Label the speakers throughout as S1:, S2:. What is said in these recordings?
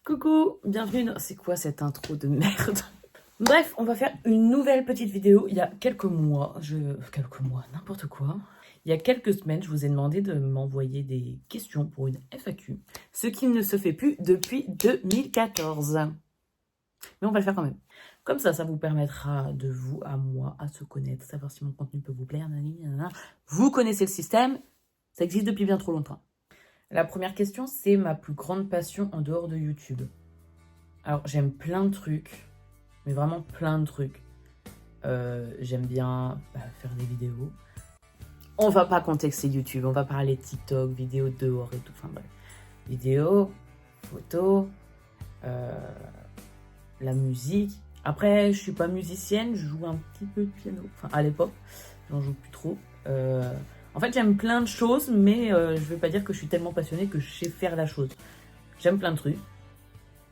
S1: Coucou, bienvenue dans... C'est quoi cette intro de merde? Bref, on va faire une nouvelle petite vidéo. Il y a quelques mois, n'importe quoi. Il y a quelques semaines, je vous ai demandé de m'envoyer des questions pour une FAQ. Ce qui ne se fait plus depuis 2014. Mais on va le faire quand même. Comme ça vous permettra de vous à moi à se connaître, savoir si mon contenu peut vous plaire. Nanana. Vous connaissez le système, ça existe depuis bien trop longtemps. La première question, c'est ma plus grande passion en dehors de YouTube. Alors, j'aime plein de trucs, mais vraiment plein de trucs. J'aime bien faire des vidéos. On va pas compter que c'est YouTube, on va parler TikTok, vidéos dehors et tout. Enfin bref, vidéos, photos, la musique. Après, je suis pas musicienne, je joue un petit peu de piano. Enfin, à l'époque, j'en joue plus trop. En fait, j'aime plein de choses, mais je vais pas dire que je suis tellement passionnée que je sais faire la chose. J'aime plein de trucs,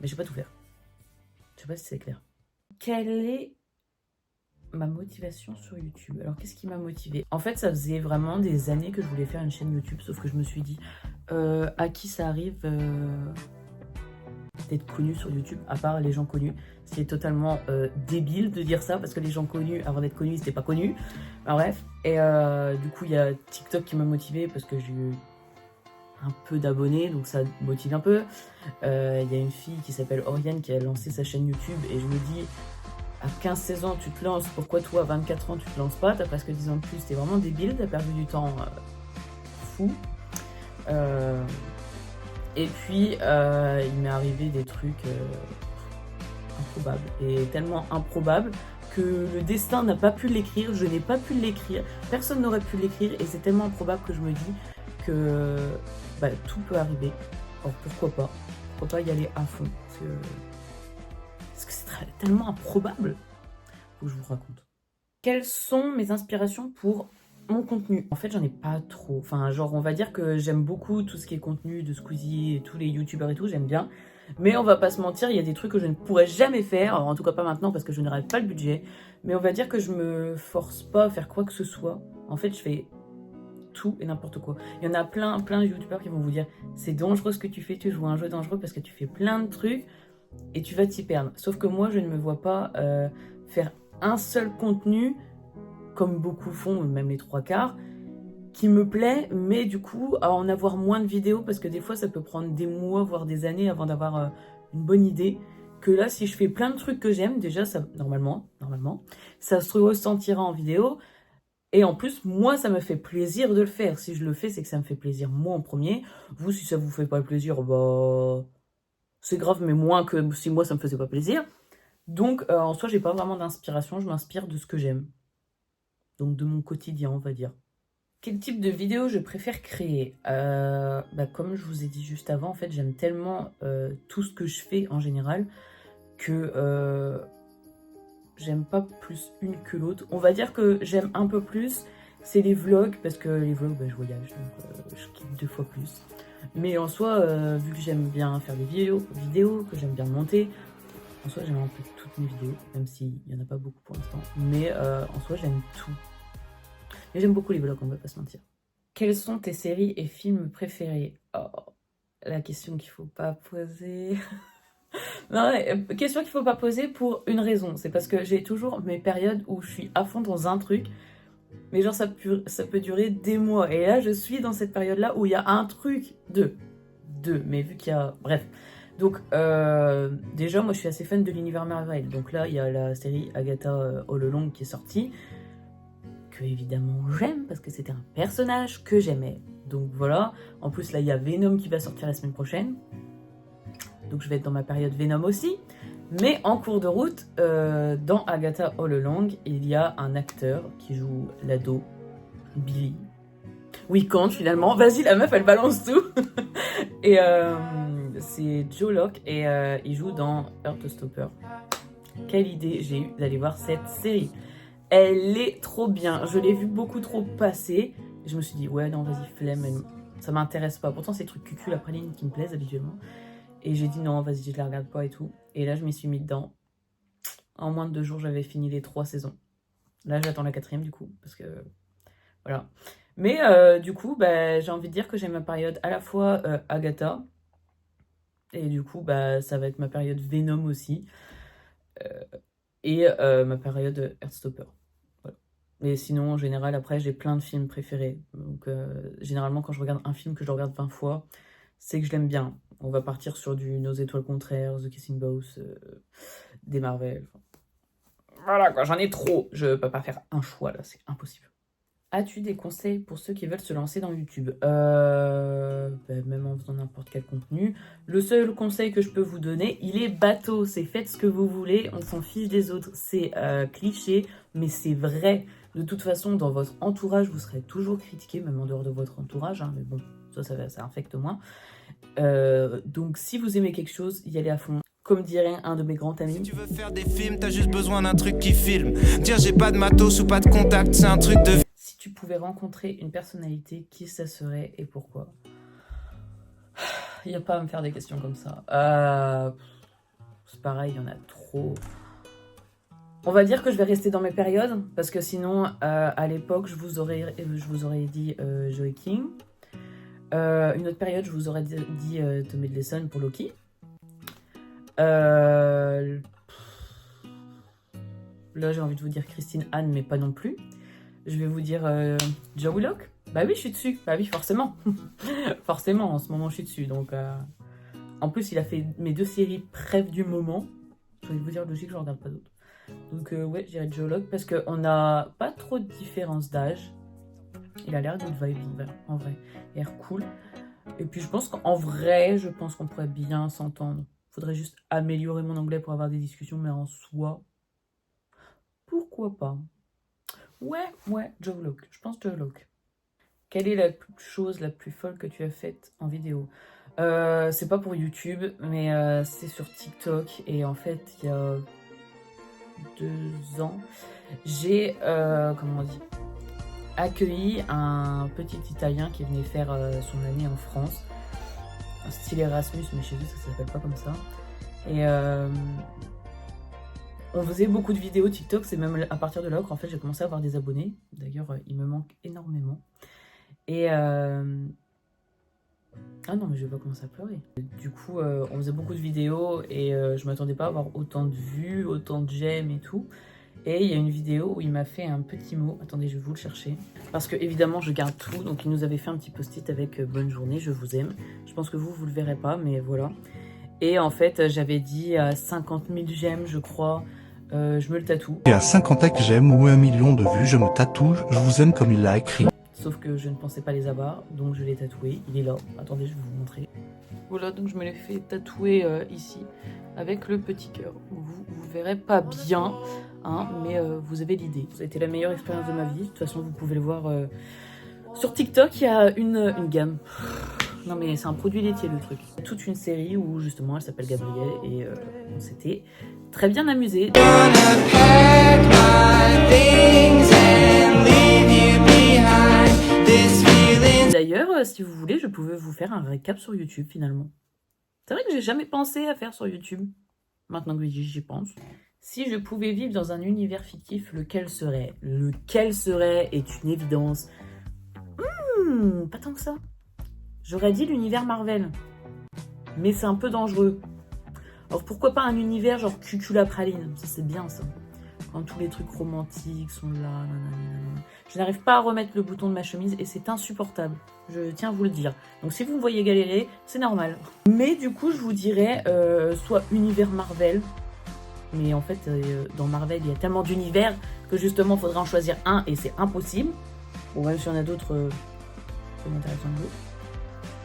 S1: mais je sais pas tout faire. Je sais pas si c'est clair. Quelle est ma motivation sur YouTube? Alors, qu'est-ce qui m'a motivée? En fait, ça faisait vraiment des années que je voulais faire une chaîne YouTube, sauf que je me suis dit, à qui ça arrive d'être connu sur YouTube, à part les gens connus. C'est totalement débile de dire ça, parce que les gens connus, avant d'être connus, c'était pas connus. Enfin, bref. Et du coup, il y a TikTok qui m'a motivée, parce que j'ai eu un peu d'abonnés, donc ça motive un peu. Il y a une fille qui s'appelle Oriane qui a lancé sa chaîne YouTube, et je me dis, à 15-16 ans, tu te lances, pourquoi toi, à 24 ans, tu te lances pas? T'as presque 10 ans de plus, t'es vraiment débile, t'as perdu du temps fou. Et puis, il m'est arrivé des trucs improbables, et tellement improbables que le destin n'a pas pu l'écrire, je n'ai pas pu l'écrire, personne n'aurait pu l'écrire, et c'est tellement improbable que je me dis que tout peut arriver. Alors pourquoi pas y aller à fond, parce que c'est tellement improbable. Faut que je vous raconte. Quelles sont mes inspirations pour mon contenu? En fait, j'en ai pas trop. Enfin, genre, on va dire que j'aime beaucoup tout ce qui est contenu de Squeezie et tous les youtubeurs et tout, j'aime bien. Mais on va pas se mentir, il y a des trucs que je ne pourrais jamais faire. Alors, en tout cas, pas maintenant parce que je n'aurai pas le budget. Mais on va dire que je me force pas à faire quoi que ce soit. En fait, je fais tout et n'importe quoi. Il y en a plein de youtubeurs qui vont vous dire c'est dangereux ce que tu fais, tu joues à un jeu dangereux parce que tu fais plein de trucs et tu vas t'y perdre. Sauf que moi, je ne me vois pas faire un seul contenu, comme beaucoup font, même les trois quarts, qui me plaît, mais du coup, à en avoir moins de vidéos, parce que des fois, ça peut prendre des mois, voire des années avant d'avoir une bonne idée. Que là, si je fais plein de trucs que j'aime, déjà, ça, normalement, ça se ressentira en vidéo. Et en plus, moi, ça me fait plaisir de le faire. Si je le fais, c'est que ça me fait plaisir, moi, en premier. Vous, si ça vous fait pas plaisir, c'est grave, mais moins que si moi, ça me faisait pas plaisir. Donc, en soi, j'ai pas vraiment d'inspiration, je m'inspire de ce que j'aime. Donc, de mon quotidien, on va dire. Quel type de vidéo je préfère créer? Comme je vous ai dit juste avant, en fait, j'aime tellement tout ce que je fais en général que j'aime pas plus une que l'autre. On va dire que j'aime un peu plus, c'est les vlogs, parce que les vlogs, je voyage, donc je kiffe 2 fois plus. Mais en soi, vu que j'aime bien faire des vidéos, que j'aime bien monter, en soi, j'aime un peu toutes mes vidéos, même s'il n'y en a pas beaucoup pour l'instant. Mais en soi, j'aime tout. Mais j'aime beaucoup les vlogs, on va pas se mentir. Quelles sont tes séries et films préférés? Oh, la question qu'il faut pas poser. Non, question qu'il faut pas poser pour une raison. C'est parce que j'ai toujours mes périodes où je suis à fond dans un truc. Mais genre, ça peut durer des mois. Et là, je suis dans cette période-là où il y a un truc, deux. Mais vu qu'il y a... Bref. Donc, déjà, moi, je suis assez fan de l'univers Marvel. Donc là, il y a la série Agatha All Along qui est sortie, que évidemment j'aime, parce que c'était un personnage que j'aimais. Donc voilà. En plus, là, il y a Venom qui va sortir la semaine prochaine. Donc je vais être dans ma période Venom aussi. Mais en cours de route, dans Agatha All Along, il y a un acteur qui joue l'ado, Billy. Oui, quand finalement, vas-y, la meuf, elle balance tout. Et c'est Joe Locke, et il joue dans Heartstopper. Quelle idée j'ai eue d'aller voir cette série. Elle est trop bien. Je l'ai vue beaucoup trop passer. Je me suis dit, ouais, non, vas-y, flemme. Ça m'intéresse pas. Pourtant, c'est des trucs cucul après ligne qui me plaisent habituellement. Et j'ai dit non, vas-y, je la regarde pas et tout. Et là, je m'y suis mis dedans. En moins de 2 jours, j'avais fini les 3 saisons. Là, j'attends la 4e du coup, parce que voilà. Mais du coup, j'ai envie de dire que j'ai ma période à la fois Agatha Et du coup, bah, ça va être ma période Venom aussi. Et ma période Heartstopper. Voilà. Mais sinon, en général, après, j'ai plein de films préférés. Donc, généralement, quand je regarde un film que je regarde 20 fois, c'est que je l'aime bien. On va partir sur du Nos étoiles contraires, The Kissing Booth, des Marvel. Voilà, quoi, j'en ai trop. Je peux pas faire un choix, là, c'est impossible. As-tu des conseils pour ceux qui veulent se lancer dans YouTube? Même en faisant n'importe quel contenu. Le seul conseil que je peux vous donner, il est bateau. C'est faites ce que vous voulez, on s'en fiche des autres. C'est cliché, mais c'est vrai. De toute façon, dans votre entourage, vous serez toujours critiqué, même en dehors de votre entourage. Hein, mais bon, ça infecte moins. Donc, si vous aimez quelque chose, y allez à fond. Comme dirait un de mes grands amis.
S2: Si tu veux faire des films, t'as juste besoin d'un truc qui filme. Dire j'ai pas de matos ou pas de contact, c'est un truc de...
S1: Si tu pouvais rencontrer une personnalité, qui ça serait et pourquoi? Il n'y a pas à me faire des questions comme ça. C'est pareil, il y en a trop. On va dire que je vais rester dans mes périodes, parce que sinon, à l'époque, je vous aurais dit Joey King. Une autre période, je vous aurais dit Tommy Edleston pour Loki. Là, j'ai envie de vous dire Christine Anne, mais pas non plus. Je vais vous dire Joe Willock. Bah oui, je suis dessus. Bah oui, forcément. Forcément, en ce moment, je suis dessus. Donc, en plus, il a fait mes 2 séries préf du moment. Je vais vous dire logique, je ne regarde pas d'autres. Donc, ouais, je dirais Joe Willock parce qu'on n'a pas trop de différence d'âge. Il a l'air good vibe, en vrai. Il a l'air cool. Et puis, je pense qu'on pourrait bien s'entendre. Faudrait juste améliorer mon anglais pour avoir des discussions, mais en soi, pourquoi pas? Ouais, Joe Willock. Je pense Joe Willock. Quelle est la chose la plus folle que tu as faite en vidéo? C'est pas pour YouTube, mais c'est sur TikTok. Et en fait, il y a 2 ans, j'ai, accueilli un petit Italien qui venait faire son année en France. Un style Erasmus, mais chez lui, ça s'appelle pas comme ça. Et on faisait beaucoup de vidéos TikTok. C'est même à partir de là qu'en fait, j'ai commencé à avoir des abonnés. D'ailleurs, il me manque énormément. Et ah non, mais je vais pas commencer à pleurer. Du coup, on faisait beaucoup de vidéos et je m'attendais pas à avoir autant de vues, autant de j'aime et tout. Et il y a une vidéo où il m'a fait un petit mot. Attendez, je vais vous le chercher. Parce que évidemment, je garde tout. Donc, il nous avait fait un petit post-it avec bonne journée, je vous aime. Je pense que vous le verrez pas, mais voilà. Et en fait, j'avais dit à 50 000 j'aime, je crois. Je me le tatoue.
S3: Et à 50 que j'aime ou 1 million de vues, je me tatoue, je vous aime comme il l'a écrit.
S1: Sauf que je ne pensais pas les avoir, donc je l'ai tatoué. Il est là. Attendez, je vais vous montrer. Voilà, donc je me l'ai fait tatouer ici, avec le petit cœur. Vous verrez pas bien, hein, mais vous avez l'idée. Ça a été la meilleure expérience de ma vie. De toute façon, vous pouvez le voir sur TikTok. Il y a une gamme. Non mais c'est un produit laitier le truc. Toute une série où justement elle s'appelle Gabrielle et on s'était très bien amusé. D'ailleurs, si vous voulez, je pouvais vous faire un récap sur YouTube finalement. C'est vrai que j'ai jamais pensé à faire sur YouTube. Maintenant que j'y pense. Si je pouvais vivre dans un univers fictif, lequel serait? Lequel serait est une évidence. Pas tant que ça. J'aurais dit l'univers Marvel. Mais c'est un peu dangereux. Alors pourquoi pas un univers genre Cucula Praline? Ça c'est bien ça. Quand tous les trucs romantiques sont là. Nanana. Je n'arrive pas à remettre le bouton de ma chemise et c'est insupportable. Je tiens à vous le dire. Donc si vous me voyez galérer, c'est normal. Mais du coup je vous dirais soit univers Marvel. Mais en fait dans Marvel il y a tellement d'univers que justement il faudrait en choisir un et c'est impossible. Bon même s'il y en a d'autres plus intéressants que d'autres.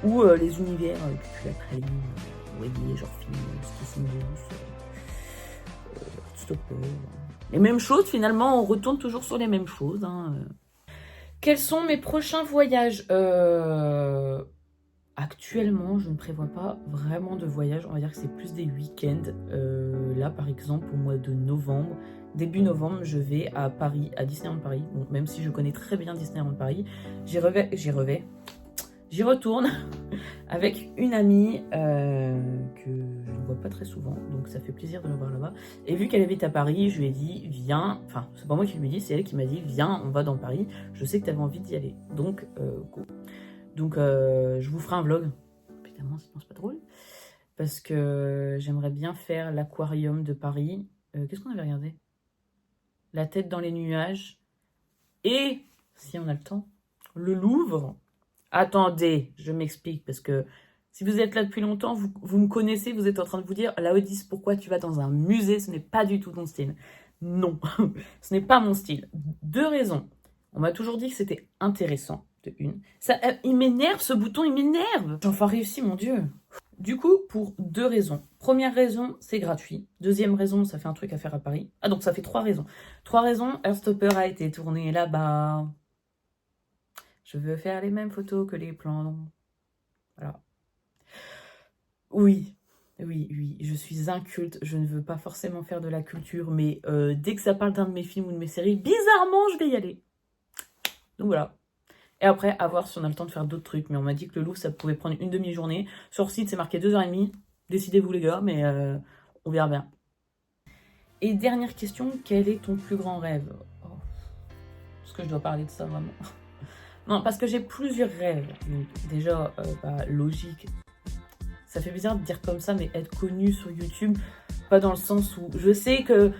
S1: Ou les univers Cucula Praline, vous voyez, genre film, Kissing Booth, Stopper. Les mêmes choses, finalement, on retourne toujours sur les mêmes choses. Hein. Quels sont mes prochains voyages? Actuellement, je ne prévois pas vraiment de voyage. On va dire que c'est plus des week-ends. Là, par exemple, au mois de novembre, début novembre, je vais à Paris, à Disneyland Paris. Donc, même si je connais très bien Disneyland Paris, j'y retourne avec une amie que je ne vois pas très souvent, donc ça fait plaisir de la voir là-bas. Et vu qu'elle habite à Paris, je lui ai dit, viens, enfin, c'est pas moi qui lui ai dit, c'est elle qui m'a dit, viens, on va dans Paris, je sais que tu avais envie d'y aller, donc go. Donc je vous ferai un vlog, évidemment, sinon c'est pas drôle, parce que j'aimerais bien faire l'aquarium de Paris. Qu'est-ce qu'on avait regardé? La tête dans les nuages. Et, si on a le temps, le Louvre. Attendez, je m'explique, parce que si vous êtes là depuis longtemps, vous me connaissez, vous êtes en train de vous dire, Laodice, pourquoi tu vas dans un musée? Ce n'est pas du tout ton style. Non, ce n'est pas mon style. 2 raisons. On m'a toujours dit que c'était intéressant, de une. Il m'énerve, ce bouton, il m'énerve. J'ai enfin réussi, mon Dieu. Du coup, pour 2 raisons. Première raison, c'est gratuit. Deuxième raison, ça fait un truc à faire à Paris. Ah, donc ça fait 3 raisons. 3 raisons, Heartstopper a été tourné là-bas. Je veux faire les mêmes photos que les plans. Voilà. Oui, je suis inculte. Je ne veux pas forcément faire de la culture, mais dès que ça parle d'un de mes films ou de mes séries, bizarrement, je vais y aller. Donc voilà. Et après, à voir si on a le temps de faire d'autres trucs. Mais on m'a dit que le Louvre, ça pouvait prendre une demi-journée. Sur le site, c'est marqué 2h30. Décidez-vous, les gars, mais on verra bien. Et dernière question, quel est ton plus grand rêve? Est-ce que je dois parler de ça, vraiment? Non, parce que j'ai plusieurs rêves. Donc, déjà, logique. Ça fait bizarre de dire comme ça, mais être connue sur YouTube, pas dans le sens où je sais que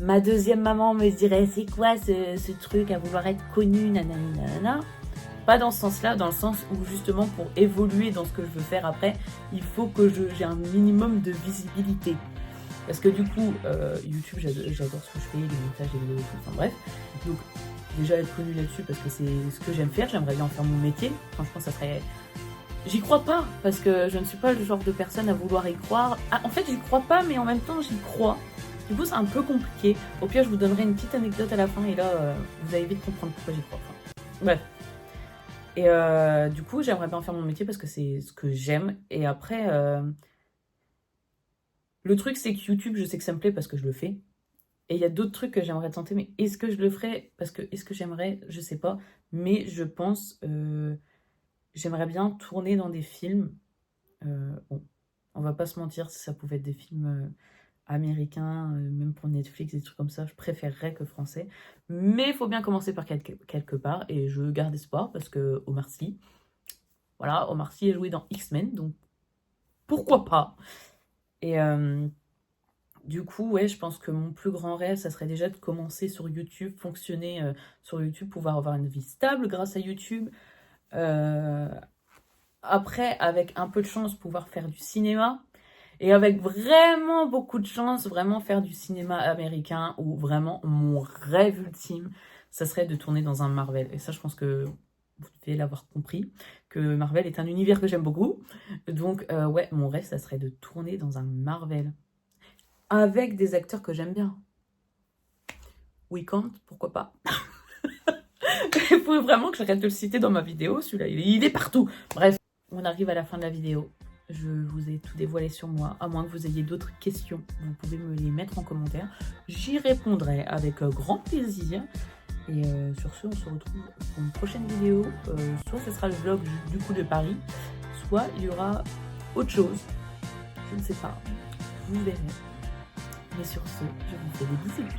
S1: ma deuxième maman me dirait c'est quoi ce truc à vouloir être connue, nanani nanana. Pas dans ce sens-là, dans le sens où justement pour évoluer dans ce que je veux faire après, il faut que j'ai un minimum de visibilité. Parce que du coup, YouTube, j'adore ce que je fais, les montages, les vidéos et tout, enfin bref. Donc déjà être connue là-dessus parce que c'est ce que j'aime faire, j'aimerais bien en faire mon métier. Franchement, ça serait... J'y crois pas, parce que je ne suis pas le genre de personne à vouloir y croire. Ah, en fait, j'y crois pas, mais en même temps, j'y crois. Du coup, c'est un peu compliqué. Au pire, je vous donnerai une petite anecdote à la fin, et là, vous allez vite comprendre pourquoi j'y crois. Enfin, bref. Et du coup, j'aimerais bien faire mon métier parce que c'est ce que j'aime. Et après, le truc, c'est que YouTube, je sais que ça me plaît parce que je le fais. Et il y a d'autres trucs que j'aimerais tenter, mais est-ce que je le ferais? Parce que est-ce que j'aimerais? Je sais pas. Mais je pense... j'aimerais bien tourner dans des films. Bon, on va pas se mentir, si ça pouvait être des films américains, même pour Netflix, des trucs comme ça, je préférerais que français. Mais il faut bien commencer par quelque part, et je garde espoir parce que Omar Sy, voilà, Omar Sy est joué dans X-Men, donc pourquoi pas. Et du coup, ouais, je pense que mon plus grand rêve, ça serait déjà de commencer sur YouTube, fonctionner sur YouTube, pouvoir avoir une vie stable grâce à YouTube. Après, avec un peu de chance, pouvoir faire du cinéma. Et avec vraiment beaucoup de chance, vraiment faire du cinéma américain, où vraiment mon rêve ultime, ça serait de tourner dans un Marvel. Et ça, je pense que vous devez l'avoir compris, que Marvel est un univers que j'aime beaucoup. Donc, ouais, mon rêve, ça serait de tourner dans un Marvel. Avec des acteurs que j'aime bien. Weeknd, pourquoi pas. Il faut vraiment que j'arrête de le citer dans ma vidéo, celui-là, il est partout. Bref, on arrive à la fin de la vidéo. Je vous ai tout dévoilé sur moi, à moins que vous ayez d'autres questions, vous pouvez me les mettre en commentaire. J'y répondrai avec grand plaisir. Et sur ce, on se retrouve pour une prochaine vidéo. Soit ce sera le vlog du coup de Paris, soit il y aura autre chose. Je ne sais pas, vous verrez. Mais sur ce, je vous fais des bisous.